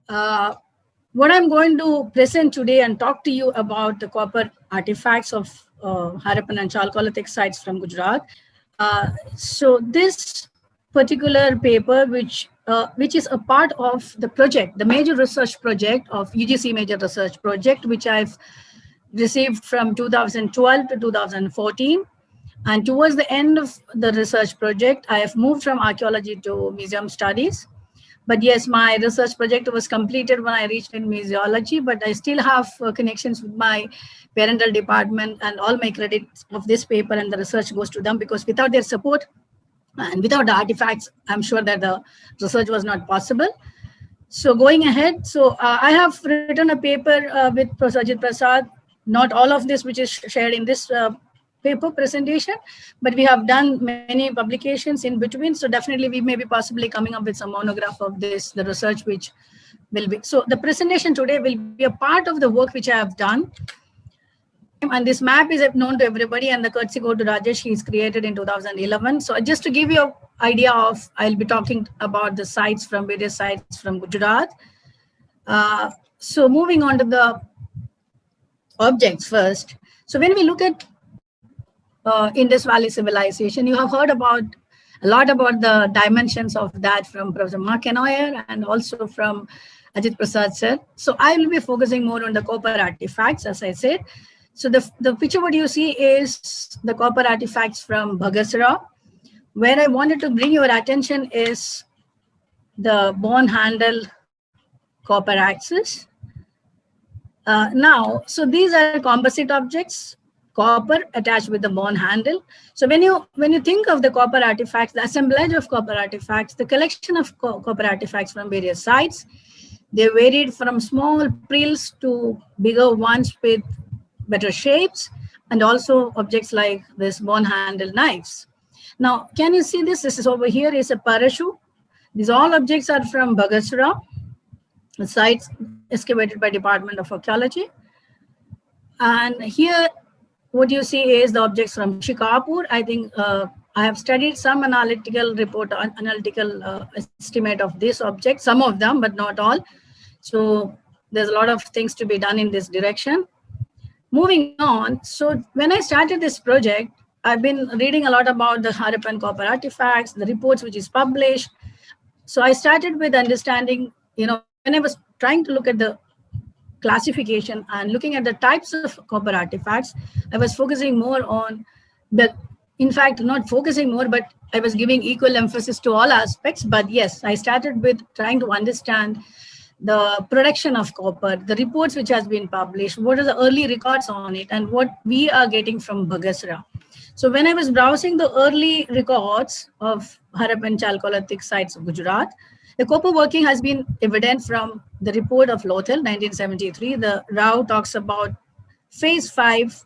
Uh, what I'm going to present today and talk to you about the copper artifacts of Harappan and Chalcolithic sites from Gujarat. So this particular paper, which is a part of the project, the major research project of UGC major research project, which I've received from 2012 to 2014. And towards the end of the research project, I have moved from archaeology to museum studies. But yes, my research project was completed when I reached in museology, but I still have connections with my parental department, and all my credits of this paper and the research goes to them, because without their support and without the artifacts, I'm sure that the research was not possible. So going ahead, I have written a paper with Professor Ajit Prasad. Not all of this which is shared in this paper presentation, but we have done many publications in between. So definitely we may be possibly coming up with some monograph of this, the research which will be. So the presentation today will be a part of the work which I have done. And this map is known to everybody, and the courtesy go to Rajesh. He's created in 2011. So just to give you an idea of, I'll be talking about the sites from various sites from Gujarat. So moving on to the objects first. So when we look at Indus Valley civilization, you have heard about a lot about the dimensions of that from Professor Mark Enoyer and also from Ajit Prasad sir. So I will be focusing more on the copper artifacts, as I said. So the picture what you see is the copper artifacts from Bagasra. Where I wanted to bring your attention is the bone handle copper axis. Now, so these are composite objects, copper attached with the bone handle. So when you think of the copper artifacts, the assemblage of copper artifacts, the collection of copper artifacts from various sites, they varied from small prills to bigger ones with better shapes, and also objects like this bone handle knives. Now, can you see this? This is over here is a parachute. These all objects are from Bagasra, the sites excavated by Department of Archaeology. And here, what you see is the objects from Shikapur. I think I have studied some analytical report, analytical estimate of this object, some of them, but not all. So there's a lot of things to be done in this direction. Moving on, so when I started this project, I've been reading a lot about the Harappan copper artifacts, the reports which is published. So I started with understanding, when I was trying to look at the classification and looking at the types of copper artifacts, I was focusing more on in fact, not focusing more, but I was giving equal emphasis to all aspects. But yes, I started with trying to understand the production of copper, the reports which has been published, what are the early records on it, and what we are getting from Bagasra. So when I was browsing the early records of Harappan Chalcolithic sites of Gujarat, the copper working has been evident from the report of Lothal, 1973. The Rao talks about phase 5,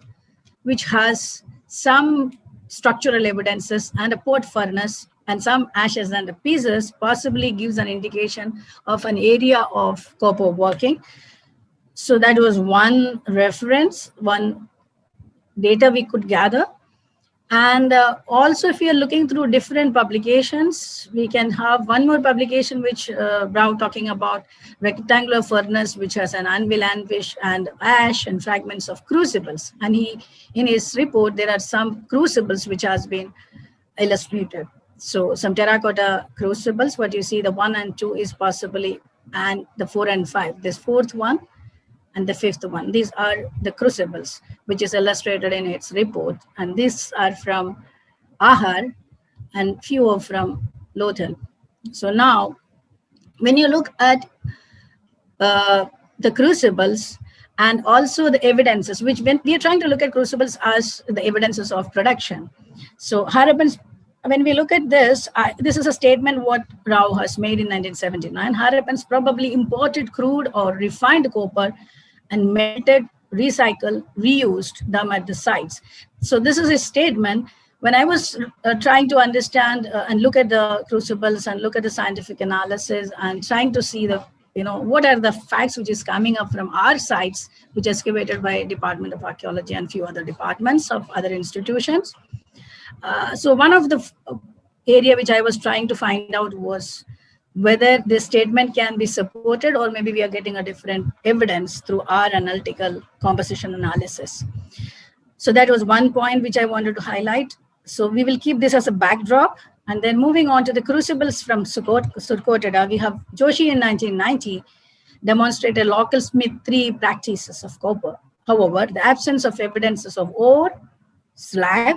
which has some structural evidences and a port furnace and some ashes and pieces, possibly gives an indication of an area of copper working. So that was one reference, one data we could gather. And also, if you're looking through different publications, we can have one more publication which Rao talking about rectangular furnace, which has an anvil, anfish, and ash and fragments of crucibles. And in his report, there are some crucibles which has been illustrated. So some terracotta crucibles, what you see, the 1 and 2 is possibly, and the 4 and 5, this 4th one and the 5th one. These are the crucibles, which is illustrated in its report. And these are from Ahar and few are from Lothal. So now, when you look at the crucibles and also the evidences, which when we are trying to look at crucibles as the evidences of production. So Harappan's, when we look at this, this is a statement what Rao has made in 1979. Harappans probably imported crude or refined copper and melted, recycled, reused them at the sites. So this is a statement. When I was trying to understand and look at the crucibles and look at the scientific analysis and trying to see the, what are the facts which is coming up from our sites, which is excavated by Department of Archaeology and few other departments of other institutions. So one of the area which I was trying to find out was whether this statement can be supported, or maybe we are getting a different evidence through our analytical composition analysis. So that was one point which I wanted to highlight. So we will keep this as a backdrop. And then moving on to the crucibles from Surkotada, we have Joshi in 1990 demonstrated local symmetry practices of copper. However, the absence of evidences of ore, slag,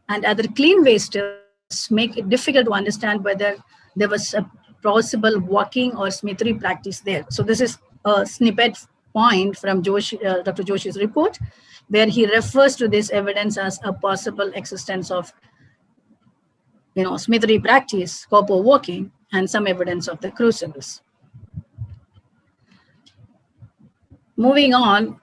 and other clean wastes make it difficult to understand whether there was a possible working or symmetry practice there. So this is a snippet point from Dr. Joshi's report, where he refers to this evidence as a possible existence of, symmetry practice, copper working, and some evidence of the crucibles. Moving on,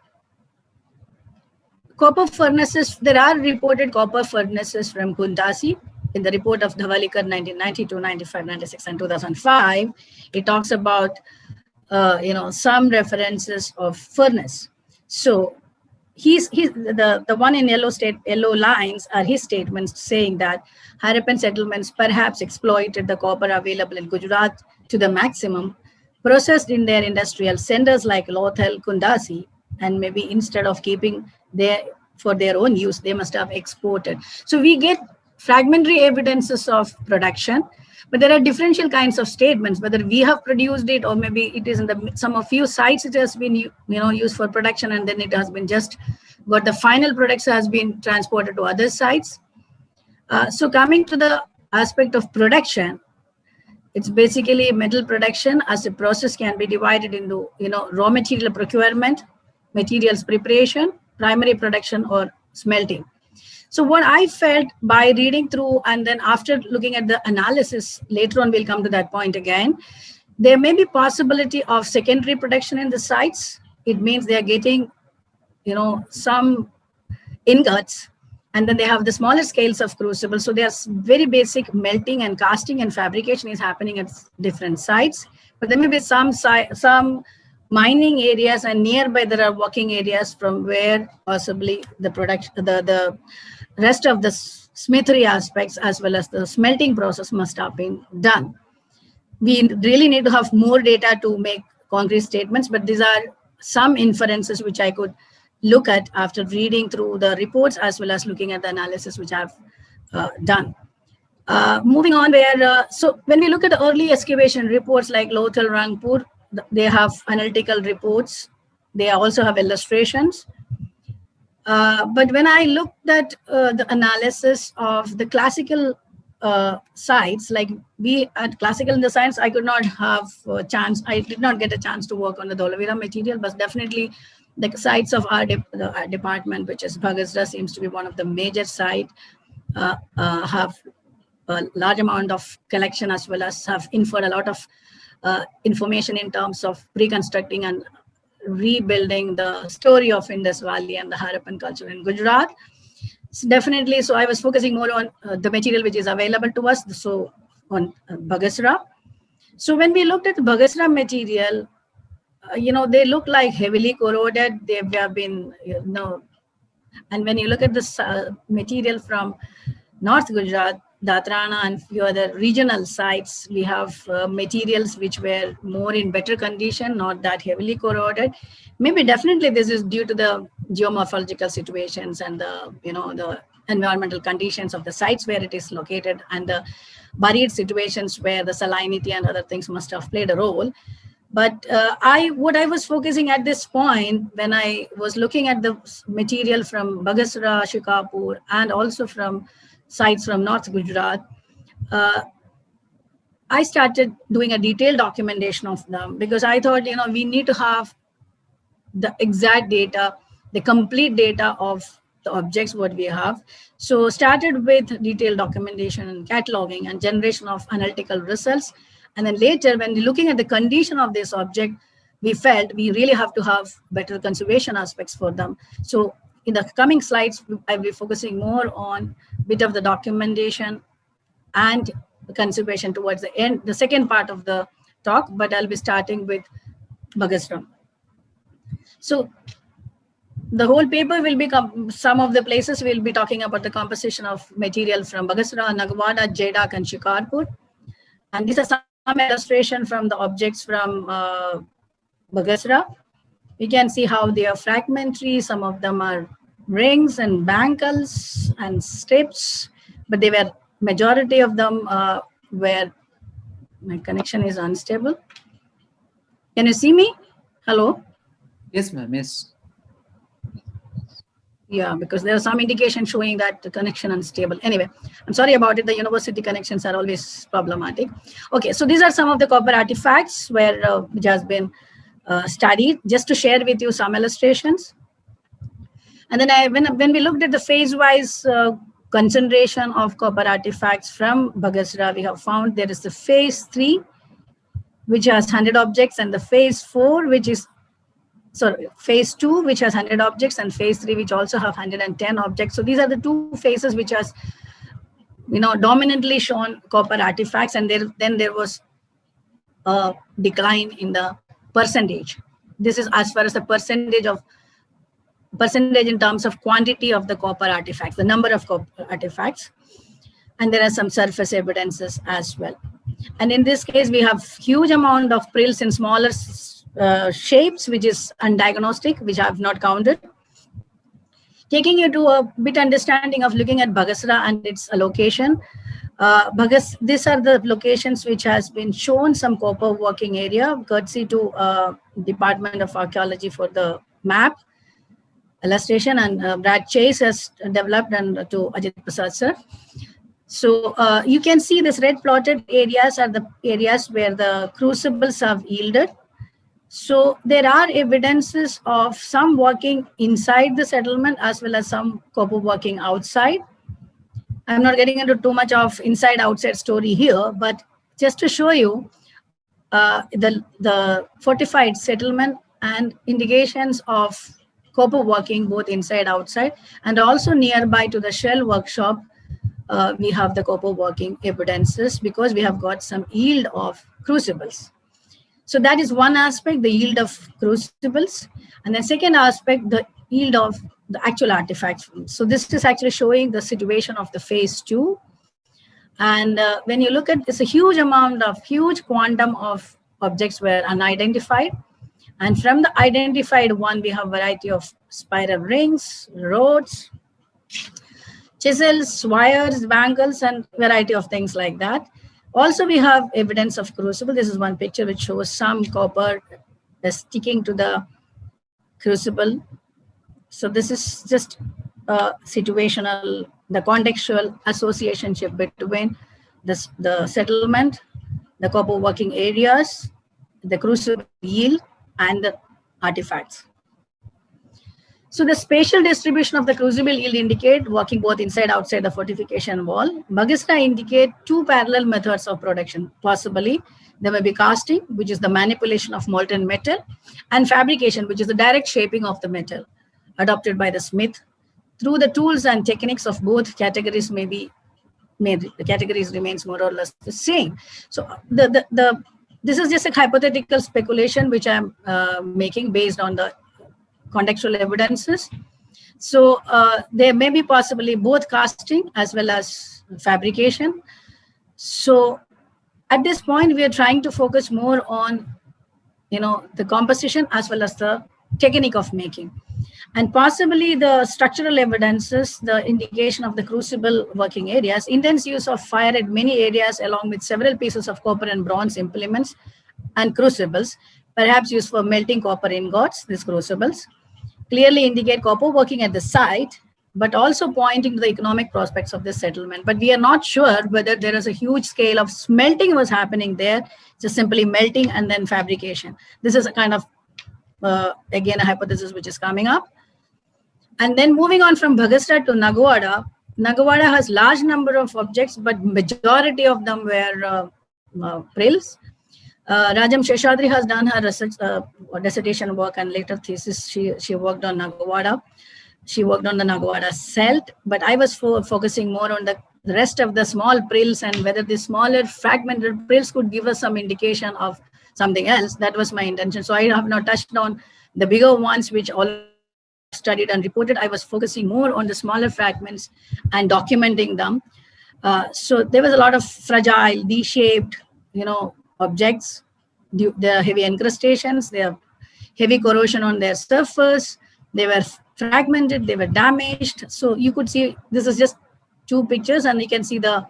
copper furnaces, there are reported copper furnaces from Kundasi. In the report of Dhavalikar 1992, 95, 96, and 2005, it talks about, some references of furnace. So he's the one in yellow lines are his statements saying that Harappan settlements perhaps exploited the copper available in Gujarat to the maximum, processed in their industrial centers like Lothal, Kundasi, and maybe instead of keeping for their own use, they must have exported. So we get fragmentary evidences of production, but there are differential kinds of statements, whether we have produced it or maybe it is in some of few sites it has been used for production, and then it has been just got the final products has been transported to other sites. So coming to the aspect of production, it's basically metal production as a process can be divided into raw material procurement, materials preparation, primary production, or smelting. So what I felt by reading through and then after looking at the analysis, later on we'll come to that point again, there may be possibility of secondary production in the sites. It means they are getting, some ingots, and then they have the smaller scales of crucibles. So there's very basic melting and casting and fabrication is happening at different sites. But there may be some mining areas, and nearby there are working areas from where possibly the production, the rest of the symmetry aspects as well as the smelting process must have been done. We really need to have more data to make concrete statements, but these are some inferences which I could look at after reading through the reports as well as looking at the analysis which I've done. Moving on, so when we look at the early excavation reports like Lothal, Rangpur, they have analytical reports. They also have illustrations. But when I looked at the analysis of the classical sites, like we at classical in the science, I could not have a chance. I did not get a chance to work on the Dholavira material, but definitely the sites of our department, which is Bhagasra, seems to be one of the major sites, have a large amount of collection as well as have inferred a lot of information in terms of reconstructing and rebuilding the story of Indus Valley and the Harappan culture in Gujarat. So definitely, so I was focusing more on the material which is available to us, so on Bhagasra. So when we looked at the Bhagasra material, they look like heavily corroded. They have been, and when you look at the material from North Gujarat, Datrana and few other regional sites, we have materials which were more in better condition, not that heavily corroded. Maybe definitely this is due to the geomorphological situations and the environmental conditions of the sites where it is located and the buried situations where the salinity and other things must have played a role. But what I was focusing at this point when I was looking at the material from Bhagasra, Shikapur, and also from sites from North Gujarat, I started doing a detailed documentation of them because I thought, we need to have the exact data, the complete data of the objects what we have. So started with detailed documentation and cataloging and generation of analytical results. And then later, when looking at the condition of this object, we felt we really have to have better conservation aspects for them. So in the coming slides, I'll be focusing more on a bit of the documentation and the conservation towards the end, the second part of the talk, but I'll be starting with Bhagasra. So the whole paper will be, some of the places we'll be talking about the composition of material from Bhagasra, Nagwada, Jedak, and Shikarpur. And these are some illustration from the objects from Bagasra. We can see how they are fragmentary. Some of them are rings and bangles and strips, but they were, majority of them were, my connection is unstable. Can you see me? Hello? Yes, ma'am. Yes. Yeah, because there was some indication showing that the connection unstable. Anyway, I'm sorry about it. The university connections are always problematic. Okay, so these are some of the copper artifacts where which has been studied. Just to share with you some illustrations. And then when we looked at the phase-wise concentration of copper artifacts from Bagasra, we have found there is the phase 3, which has 100 objects, and the phase 4, which is phase 2, which has 100 objects, and phase 3, which also have 110 objects. So these are the two phases which has, dominantly shown copper artifacts, and then there was a decline in the percentage. This is as far as the percentage in terms of quantity of the copper artifacts, the number of copper artifacts, and there are some surface evidences as well. And in this case, we have huge amount of prills in smaller shapes, which is undiagnostic, which I have not counted. Taking you to a bit understanding of looking at Bagasra and its location. These are the locations which has been shown some copper working area, courtesy to Department of Archaeology for the map illustration, and Brad Chase has developed, and to Ajit Prasad sir. So you can see this red plotted areas are the areas where the crucibles have yielded. So there are evidences of some working inside the settlement as well as some copper working outside. I'm not getting into too much of inside-outside story here, but just to show you the fortified settlement and indications of copper working both inside, outside, and also nearby to the shell workshop, we have the copper working evidences because we have got some yield of crucibles. So that is one aspect, the yield of crucibles. And then second aspect, the yield of the actual artifacts. So this is actually showing the situation of the phase 2. And when you look at, it's a huge quantum of objects were unidentified. And from the identified one, we have variety of spiral rings, rods, chisels, wires, bangles, and variety of things like that. Also, we have evidence of crucible. This is one picture which shows some copper sticking to the crucible. So this is just situational, the contextual associationship between the settlement, the copper working areas, the crucible yield, and the artifacts. So the spatial distribution of the crucible yield indicate working both inside and outside the fortification wall. Bagasra indicate two parallel methods of production. Possibly there may be casting, which is the manipulation of molten metal, and fabrication, which is the direct shaping of the metal adopted by the smith. Through the tools and techniques of both categories the categories remains more or less the same. So this is just a hypothetical speculation which I'm making based on the contextual evidences. So there may be possibly both casting as well as fabrication. So at this point, we are trying to focus more on, the composition as well as the technique of making. And possibly the structural evidences, the indication of the crucible working areas, intense use of fire at many areas along with several pieces of copper and bronze implements and crucibles, perhaps used for melting copper ingots, these crucibles, clearly indicate copper working at the site, but also pointing to the economic prospects of this settlement. But we are not sure whether there is a huge scale of smelting was happening there, just simply melting and then fabrication. This is a kind of, again, a hypothesis which is coming up. And then moving on from Bagasra to Nagawada, Nagawada has large number of objects, but majority of them were prills. Rajam Sheshadri has done her research, dissertation work and later thesis. She worked on Nagawada. She worked on the Nagawada celt, but I was focusing more on the rest of the small prills and whether the smaller fragmented prills could give us some indication of something else. That was my intention. So I have not touched on the bigger ones, which all studied and reported. I was focusing more on the smaller fragments and documenting them. So there was a lot of fragile, D-shaped, objects. There are heavy incrustations, they have heavy corrosion on their surface, they were fragmented, they were damaged. So you could see, this is just 2 pictures, and you can see the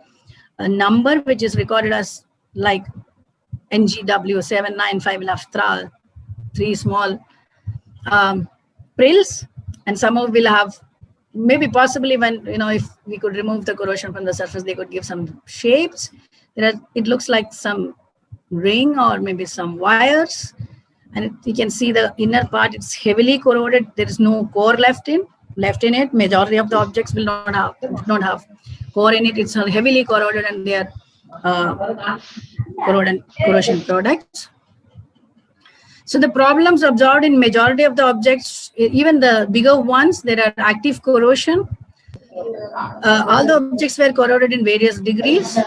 number which is recorded as like NGW 795 Laftra, 3 small prills, and some of will have, maybe possibly when, if we could remove the corrosion from the surface, they could give some shapes. It looks like some ring or maybe some wires, and you can see the inner part, it's heavily corroded. There is no core left in it. Majority of the objects will not have core in it. It's heavily corroded, and they are corrosion products. So the problems observed in majority of the objects, even the bigger ones, there are active corrosion. All the objects were corroded in various degrees.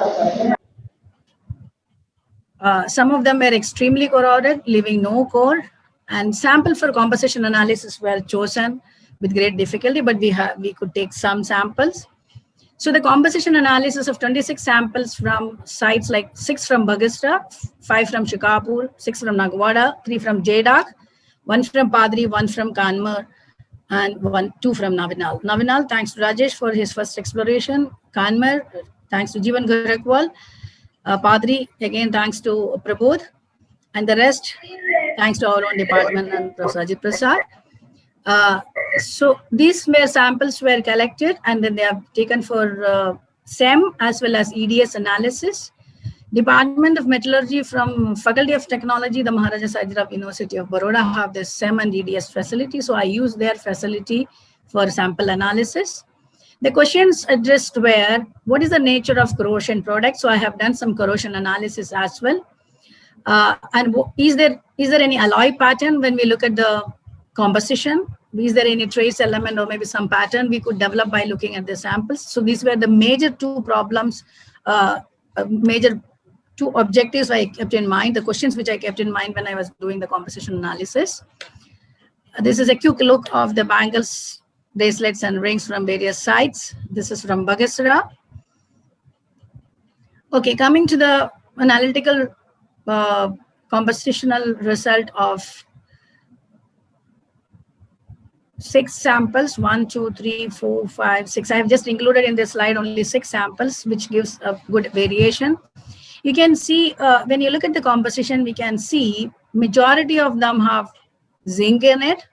Some of them were extremely corroded, leaving no core, and sample for composition analysis were chosen with great difficulty, but we could take some samples. So the composition analysis of 26 samples from sites like 6 from Bagasta, 5 from Shikapur, 6 from Nagwada, 3 from Jaidak, 1 from Padri, 1 from Kanmar, and 2 from Navinal. Navinal, thanks to Rajesh for his first exploration. Kanmar, thanks to Jeevan Garakwal. Padri, again, thanks to Prabodh. And the rest, thanks to our own department and Professor Ajit Prasad. So these samples were collected, and then they are taken for SEM as well as EDS analysis. Department of Metallurgy from Faculty of Technology, the Maharaja Sajirao University of Baroda have this SEM and EDS facility. So I use their facility for sample analysis. The questions addressed were, what is the nature of corrosion products? So I have done some corrosion analysis as well. And is there any alloy pattern when we look at the composition? Is there any trace element or maybe some pattern we could develop by looking at the samples? So these were the major 2 problems, major 2 objectives I kept in mind, the questions which I kept in mind when I was doing the composition analysis. This is a quick look of the bangles, bracelets, and rings from various sites. This is from Bagasara. Okay, coming to the analytical compositional result of 6 samples, 1, 2, 3, 4, 5, 6. I have just included in this slide only 6 samples, which gives a good variation. You can see when you look at the composition, we can see majority of them have zinc in it.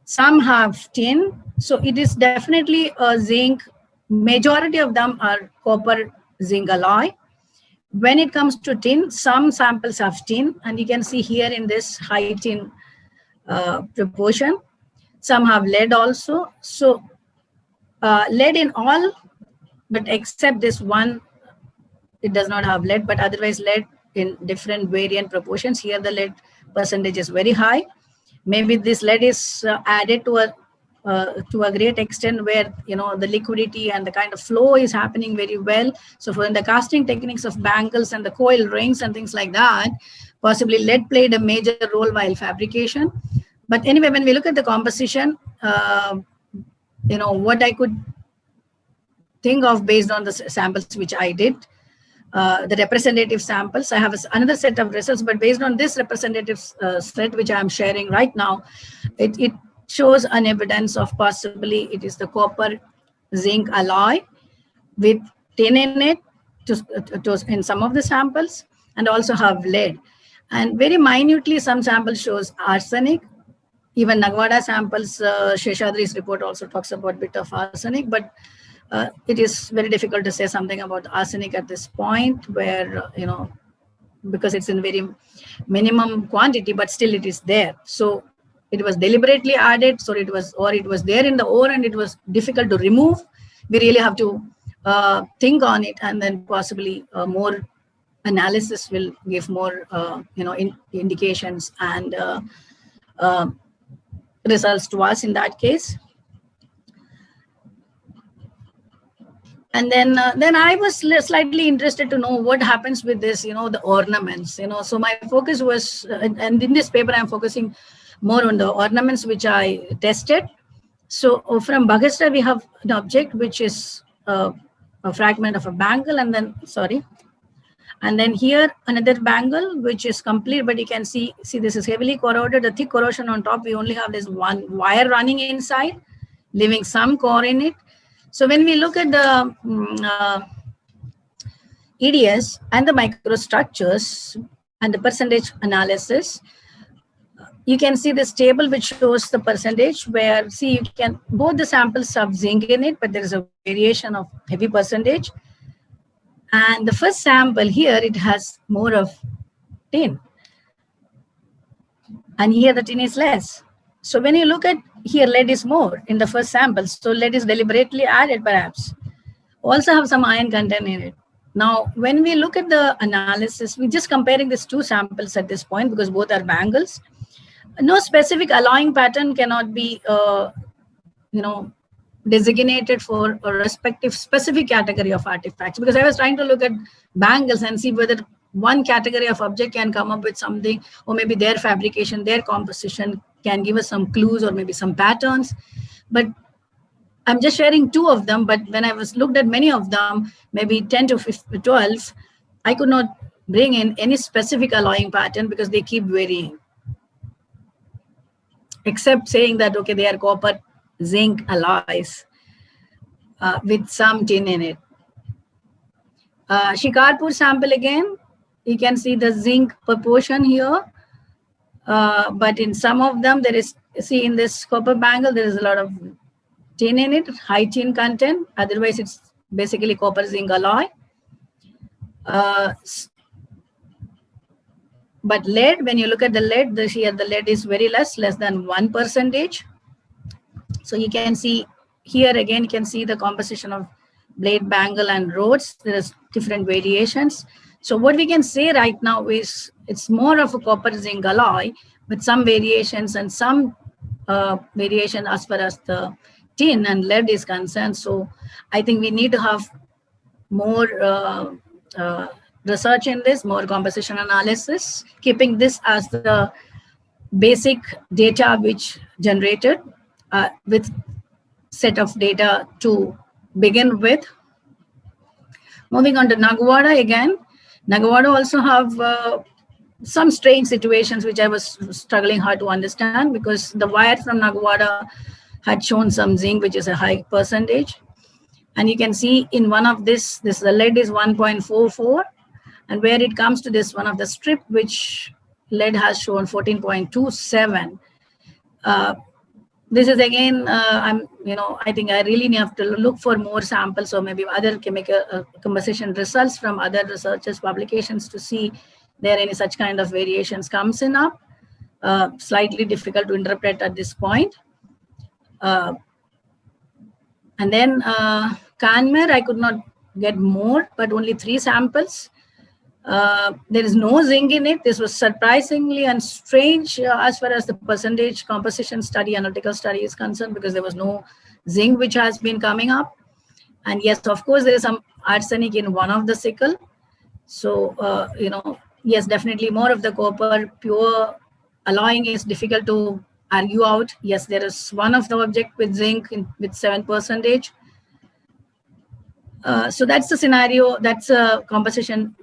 Some have tin. So it is definitely a zinc. Majority of them are copper zinc alloy. When it comes to tin, some samples have tin, and you can see here in this high tin proportion. Some have lead also. So lead in all, but except this one, it does not have lead, but otherwise lead in different variant proportions. Here the lead percentage is very high. Maybe this lead is added to a great extent where the liquidity and the kind of flow is happening very well. So for the casting techniques of bangles and the coil rings and things like that, possibly lead played a major role while fabrication. But anyway, when we look at the composition, what I could think of based on the samples which I did, the representative samples, I have another set of results, but based on this representative set, which I am sharing right now, it shows an evidence of possibly it is the copper zinc alloy with tin in it in some of the samples, and also have lead. And very minutely, some samples shows arsenic. Even Nagwada samples, Sheshadri's report also talks about a bit of arsenic, but it is very difficult to say something about arsenic at this point where, because it's in very minimum quantity, but still it is there. So it was deliberately added, so it was there in the ore and it was difficult to remove. We really have to think on it, and then possibly more analysis will give more, indications and results to us in that case. And then I was slightly interested to know what happens with this, the ornaments, So my focus was, and in this paper, I'm focusing more on the ornaments which I tested. So from Bagasta, we have an object which is a fragment of a bangle, and then, And then here another bangle which is complete, but you can see this is heavily corroded. The thick corrosion on top, we only have this one wire running inside, leaving some core in it. So when we look at the EDS and the microstructures and the percentage analysis, you can see this table which shows the percentage where, see, you can, both the samples have zinc in it, but there is a variation of heavy percentage. And the first sample here, it has more of tin. And here the tin is less. So when you look at here, lead is more in the first sample. So lead is deliberately added perhaps. Also have some iron content in it. Now, when we look at the analysis, we're just comparing these two samples at this point because both are bangles. No specific alloying pattern cannot be, designated for a respective specific category of artifacts, because I was trying to look at bangles and see whether one category of object can come up with something, or maybe their fabrication, their composition can give us some clues or maybe some patterns. But I'm just sharing two of them, but when I was looked at many of them, maybe 10 to 15, 12, I could not bring in any specific alloying pattern because they keep varying. Except saying that, okay, they are copper zinc alloys with some tin in it. Shikarpur sample again, you can see the zinc proportion here. But in some of them, there is, see in this copper bangle, there is a lot of tin in it, high tin content. Otherwise, it's basically copper zinc alloy. But lead, when you look at the lead, here the lead is very less than 1%. So you can see here again, you can see the composition of blade, bangle, and rods. There is different variations. So what we can say right now is it's more of a copper zinc alloy with some variations and some variation as far as the tin and lead is concerned. So I think we need to have more research in this, more composition analysis, keeping this as the basic data which generated with set of data to begin with. Moving on to Nagawada again. Nagawada also have some strange situations which I was struggling hard to understand, because the wire from Nagawada had shown some zinc, which is a high percentage. And you can see in one of this the lead is 1.44. And where it comes to this one of the strip, which lead has shown 14.27. This is again, I think I really have to look for more samples or maybe other chemical composition results from other researchers' publications to see there any such kind of variations comes in up. Slightly difficult to interpret at this point. And then Kanmer, I could not get more, but only 3 samples. There is no zinc in it. This was surprisingly and strange as far as the percentage composition study, analytical study is concerned, because there was no zinc which has been coming up. And yes, of course, there is some arsenic in one of the sickle. So, yes, definitely more of the copper pure alloying is difficult to argue out. Yes, there is one of the object with zinc with 7%. So that's the scenario. That's a composition,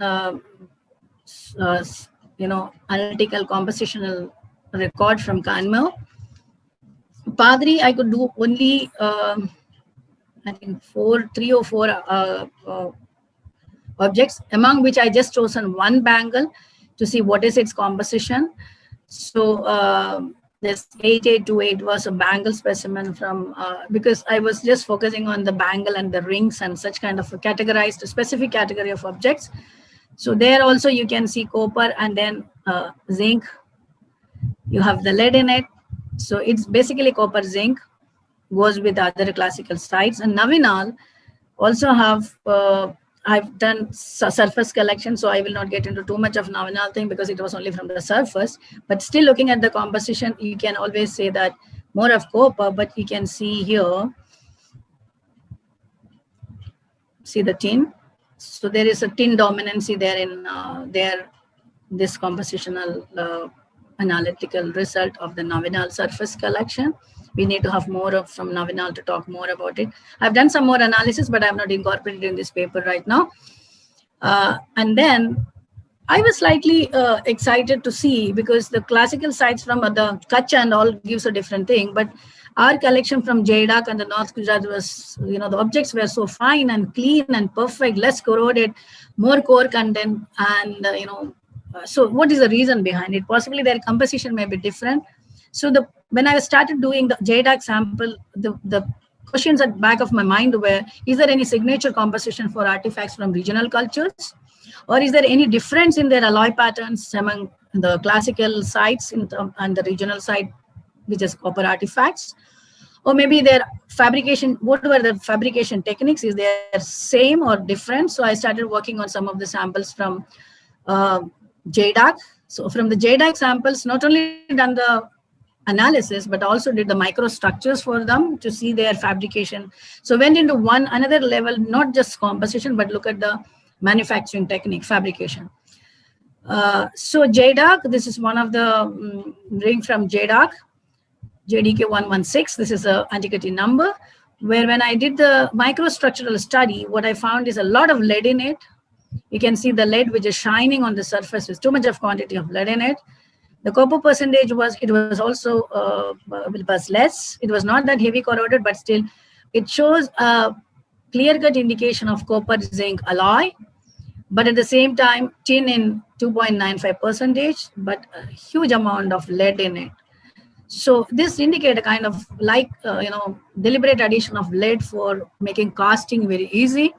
analytical compositional record from Kanmer. Padri, I could do only, I think 3 or 4 objects, among which I just chosen one bangle to see what is its composition. So this 8828 was a bangle specimen from, because I was just focusing on the bangle and the rings and such kind of categorized, a specific category of objects. So there also you can see copper and then zinc. You have the lead in it. So it's basically copper zinc, goes with other classical sites. And Navinal also have, I've done surface collection, so I will not get into too much of Navinal thing because it was only from the surface. But still looking at the composition, you can always say that more of copper, but you can see here, see the tin. So there is a tin dominancy there in this compositional analytical result of the Navinal surface collection. We need to have more of from Navinal to talk more about it. I've done some more analysis, but I'm not incorporated in this paper right now. And then I was slightly excited to see, because the classical sites from the Kutch and all gives a different thing. But our collection from JDAC and the North Gujarat was, the objects were so fine and clean and perfect, less corroded, more core content. And, so what is the reason behind it? Possibly their composition may be different. So when I started doing the JDAC sample, the questions at the back of my mind were, is there any signature composition for artifacts from regional cultures? Or is there any difference in their alloy patterns among the classical sites and the regional site, which is copper artifacts? Or maybe their fabrication, whatever the fabrication techniques, is there same or different? So I started working on some of the samples from JDAC. So from the JDAC samples, not only done the analysis, but also did the microstructures for them to see their fabrication. So went into another level, not just composition, but look at the manufacturing technique, fabrication. So JDAC, this is one of the ring from JDAC, JDK 116. This is the antiquity number, where when I did the microstructural study, what I found is a lot of lead in it. You can see the lead which is shining on the surface with too much of quantity of lead in it. The copper percentage was also was less. It was not that heavy corroded, but still it shows a clear-cut indication of copper zinc alloy, but at the same time tin in 2.95%, but a huge amount of lead in it. So this indicates a kind of like deliberate addition of lead for making casting very easy.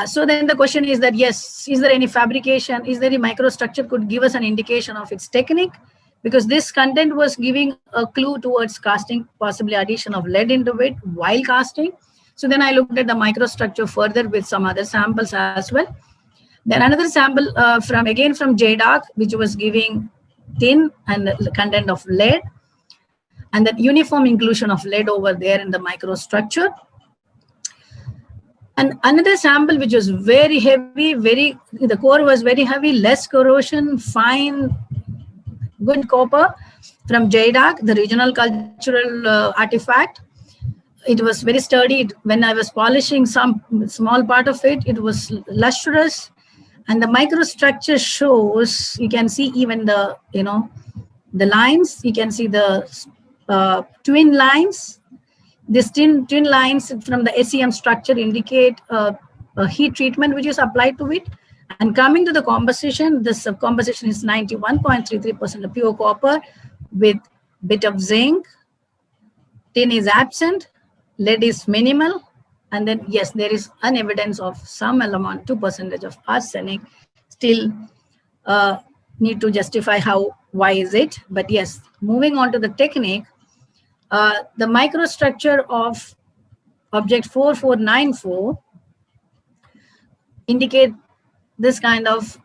So then the question is that, yes, is there any fabrication? Is there any microstructure could give us an indication of its technique? Because this content was giving a clue towards casting, possibly addition of lead into it while casting. So then I looked at the microstructure further with some other samples as well. Then another sample from JDAC, which was giving tin and the content of lead, and that uniform inclusion of lead over there in the microstructure. And another sample which was very heavy, the core was very heavy, less corrosion, fine, good copper from JDAC, the regional cultural artifact. It was very sturdy. When I was polishing some small part of it, it was lustrous. And the microstructure shows, you can see even the, the lines, you can see the twin lines. These twin lines from the SEM structure indicate a heat treatment which is applied to it. And coming to the composition, this composition is 91.33% of pure copper with bit of zinc. Tin is absent, lead is minimal, and then yes, there is an evidence of some element, 2% of arsenic. Still need to justify why is it? But yes, moving on to the technique. The microstructure of object 4494 indicate this kind of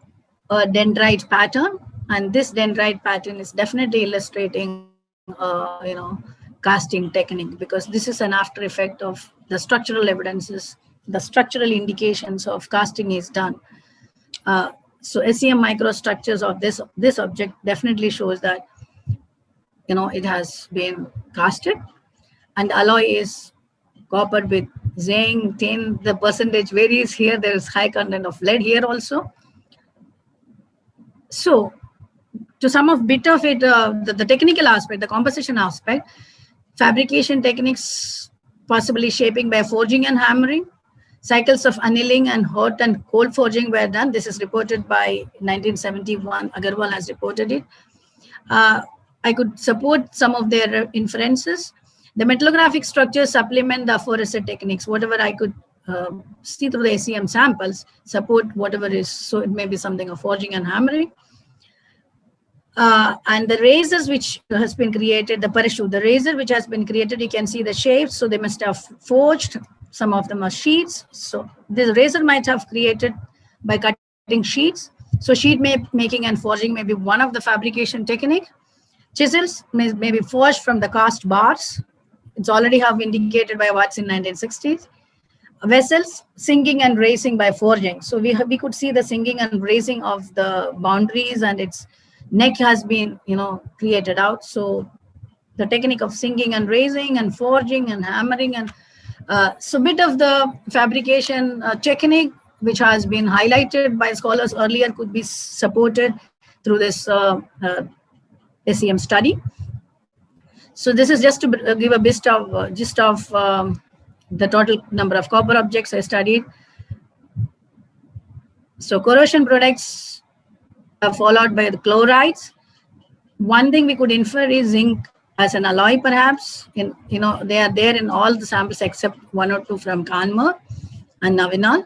dendrite pattern, and this dendrite pattern is definitely illustrating, casting technique, because this is an after effect of the structural evidences, the structural indications of casting is done. So SEM microstructures of this object definitely shows that it has been casted, and alloy is copper with zinc, tin. The percentage varies here. There is high content of lead here also. So to sum up bit of it, the technical aspect, the composition aspect, fabrication techniques, possibly shaping by forging and hammering, cycles of annealing and hot and cold forging were done. This is reported by 1971. Agarwal has reported it. I could support some of their inferences. The metallographic structures supplement the aforesaid techniques. Whatever I could see through the SEM samples, support whatever is, so it may be something of forging and hammering. And the razors which has been created, the parachute, the razor which has been created, you can see the shapes. So they must have forged. Some of them are sheets. So this razor might have created by cutting sheets. So sheet making and forging may be one of the fabrication technique. Chisels may be forged from the cast bars. It's already have indicated by Watts in 1960s. Vessels, sinking and raising by forging. So we could see the sinking and raising of the boundaries, and its neck has been created out. So the technique of sinking and raising and forging and hammering, and so bit of the fabrication technique which has been highlighted by scholars earlier could be supported through this SEM study. So this is just to give a gist of the total number of copper objects I studied. So corrosion products are followed by the chlorides. One thing we could infer is zinc as an alloy, perhaps. They are there in all the samples except 1 or 2 from Kanmar and Navinal.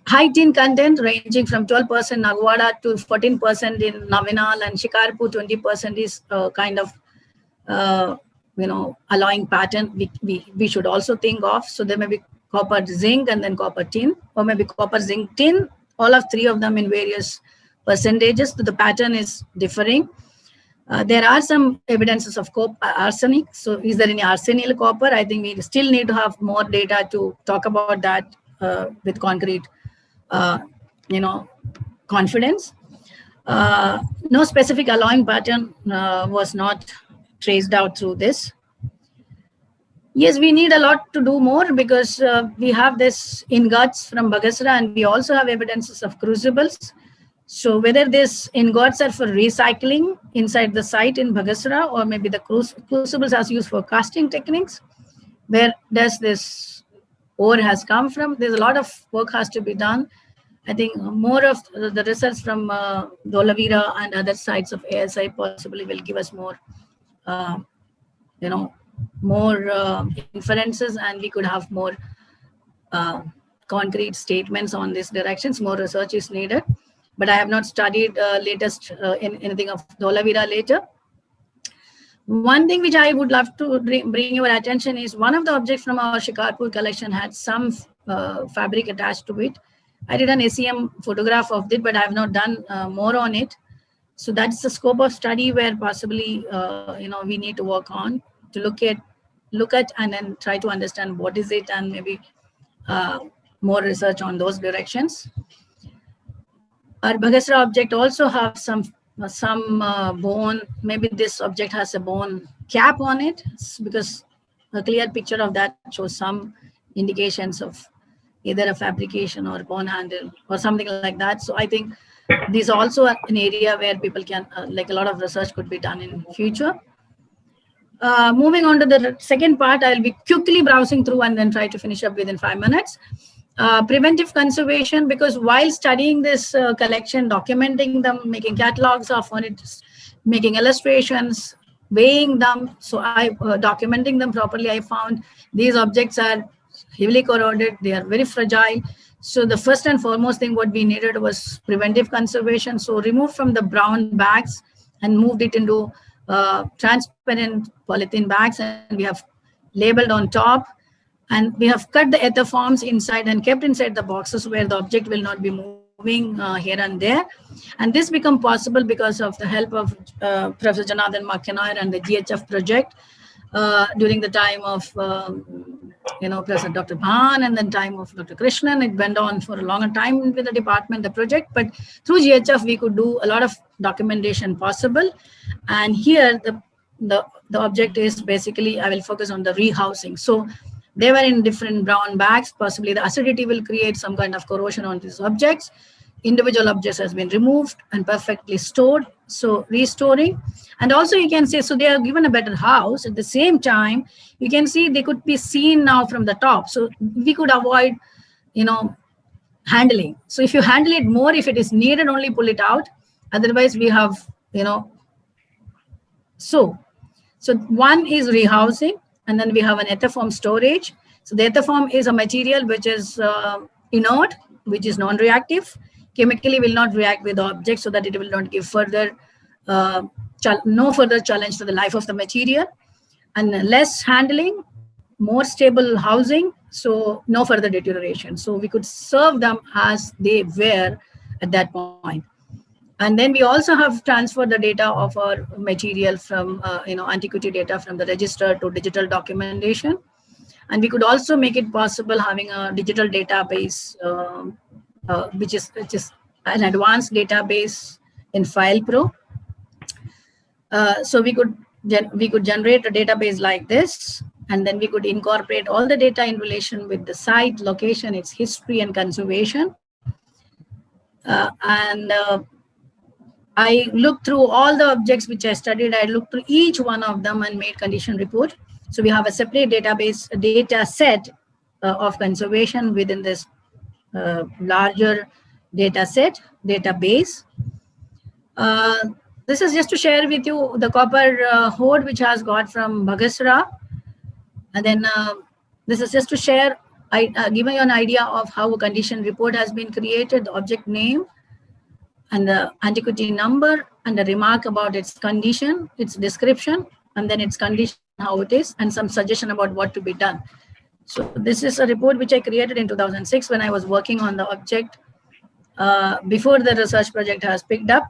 High tin content ranging from 12% Nagwada to 14% in Navinal, and Shikarpur 20% is kind of alloying pattern we should also think of. So there may be copper zinc and then copper tin, or maybe copper zinc tin, all of 3 of them in various percentages. So the pattern is differing. There are some evidences of arsenic. So is there any arsenyl copper? I think we still need to have more data to talk about that with concrete confidence. No specific alloying pattern was not traced out through this. Yes, we need a lot to do more because we have this ingots from Bagasra, and we also have evidences of crucibles. So whether these ingots are for recycling inside the site in Bagasra, or maybe the crucibles are used for casting techniques, where does this ore has come from? There's a lot of work has to be done. I think more of the research from Dholavira and other sites of ASI possibly will give us more, more inferences, and we could have more concrete statements on these directions. More research is needed, but I have not studied latest in anything of Dholavira later. One thing which I would love to bring your attention is one of the objects from our Shikarpur collection had some fabric attached to it. I did an SEM photograph of it, but I have not done more on it. So that's the scope of study where possibly we need to work on to look at and then try to understand what is it, and maybe more research on those directions. Our Bagasra object also have some bone. Maybe this object has a bone cap on it, because a clear picture of that shows some indications of either a fabrication or bone handle or something like that. So I think this is also an area where people can, like a lot of research could be done in future. Moving on to the second part, I'll be quickly browsing through and then try to finish up within 5 minutes. Preventive conservation, because while studying this collection, documenting them, making catalogs of it, making illustrations, weighing them, so I documenting them properly, I found these objects are heavily corroded, they are very fragile. So the first and foremost thing what we needed was preventive conservation. So removed from the brown bags and moved it into transparent polythene bags, and we have labeled on top, and we have cut the etherforms inside and kept inside the boxes where the object will not be moving here and there. And this became possible because of the help of Professor Janardhan Makkanair and the GHF project during the time of Professor Dr. Bhan and then time of Dr. Krishnan. It went on for a longer time with the department, the project, but through GHF we could do a lot of documentation possible. And here the object is basically, I will focus on the rehousing. So they were in different brown bags. Possibly the acidity will create some kind of corrosion on these objects. Individual objects has been removed and perfectly stored. So restoring. And also you can say, so they are given a better house. At the same time, you can see they could be seen now from the top. So we could avoid, handling. So if you handle it more, if it is needed, only pull it out. Otherwise we have, so one is rehousing. And then we have an etherform storage. So the etherform is a material which is inert, which is non-reactive, chemically will not react with the object, so that it will not give further, no further challenge to the life of the material. And less handling, more stable housing, so no further deterioration. So we could serve them as they were at that point. And then we also have transferred the data of our material from, antiquity data from the register to digital documentation. And we could also make it possible having a digital database, which is an advanced database in FilePro. So we could generate a database like this, And then we could incorporate all the data in relation with the site, location, its history, and conservation. I looked through all the objects which I studied. I looked through each one of them and made condition report. So we have a separate database, data set of conservation within this larger data set, database. This is just to share with you the copper hoard which has got from Bagasra. And then this is just to share, giving you an idea of how a condition report has been created, the object name, and the antiquity number, and a remark about its condition, its description, and then its condition, how it is, and some suggestion about what to be done. So this is a report which I created in 2006 when I was working on the object before the research project has picked up,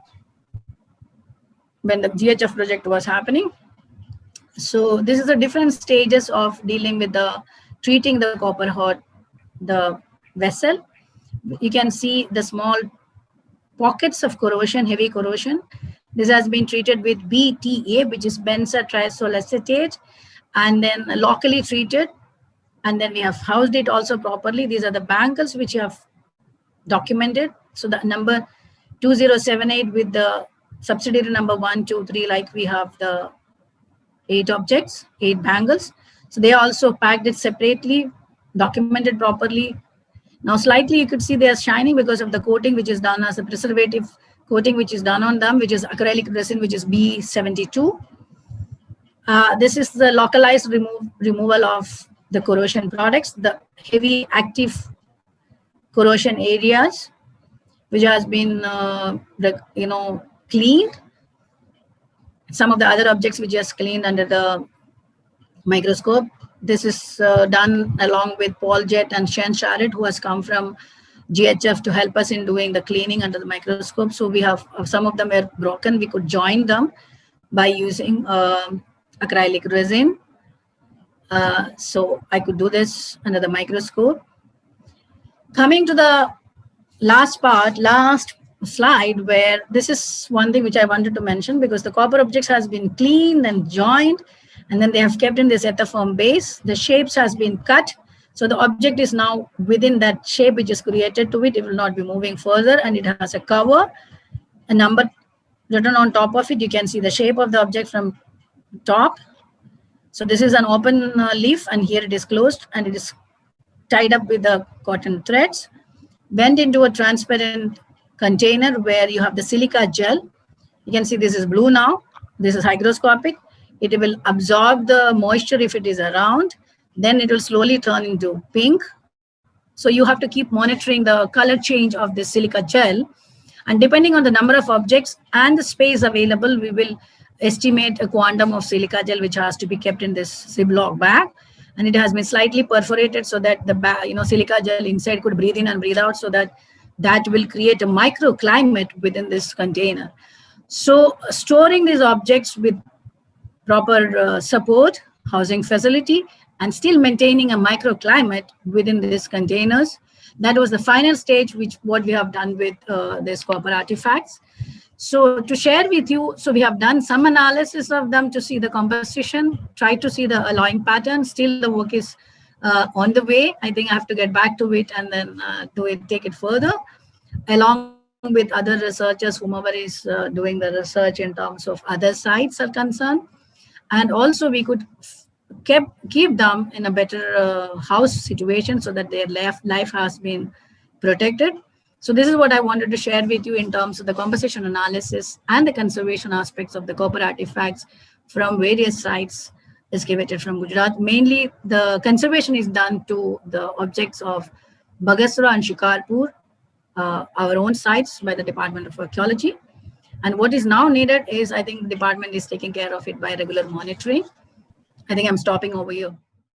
when the GHF project was happening. So this is the different stages of dealing with the treating the copper hoard, the vessel. You can see the small pockets of corrosion, heavy corrosion. This has been treated with BTA, which is benzoyl triazole acetate, and then locally treated. And then we have housed it also properly. These are the bangles which you have documented. So the number 2078 with the subsidiary number 1, 2, 3, like we have the 8 objects, 8 bangles. So they also packed it separately, documented properly. Now slightly you could see they are shining because of the coating which is done as a preservative coating which is done on them, which is acrylic resin, which is B72. This is the localized removal of the corrosion products, the heavy active corrosion areas, which has been cleaned. Some of the other objects which just cleaned under the microscope. This is done along with Paul Jett and Shen Charlotte, who has come from GHF to help us in doing the cleaning under the microscope. So we have some of them were broken. We could join them by using acrylic resin. So I could do this under the microscope. Coming to the last part, last slide, where this is one thing which I wanted to mention, because the copper objects has been cleaned and joined, and then they have kept in this ethaform base. The shapes has been cut. So the object is now within that shape which is created to it. It will not be moving further, and it has a cover, a number written on top of it. You can see the shape of the object from top. So this is an open leaf, and here it is closed, and it is tied up with the cotton threads, went into a transparent container where you have the silica gel. You can see this is blue now. This is hygroscopic. It will absorb the moisture if it is around. Then it will slowly turn into pink. So you have to keep monitoring the color change of the silica gel. And depending on the number of objects and the space available, we will estimate a quantum of silica gel which has to be kept in this Ziploc bag. And it has been slightly perforated so that the silica gel inside could breathe in and breathe out, so that will create a microclimate within this container. So storing these objects with proper support, housing facility, and still maintaining a microclimate within these containers. That was the final stage, what we have done with these copper artifacts. So to share with you, so we have done some analysis of them to see the composition, try to see the alloying pattern. Still the work is on the way. I think I have to get back to it and then take it further, along with other researchers, whomever is doing the research in terms of other sites are concerned. And also we could keep them in a better house situation so that their life has been protected. So this is what I wanted to share with you in terms of the composition analysis and the conservation aspects of the copper artifacts from various sites excavated from Gujarat. Mainly the conservation is done to the objects of Bagasra and Shikarpur, our own sites by the Department of Archaeology. And what is now needed is, I think the department is taking care of it by regular monitoring. I think I'm stopping over here.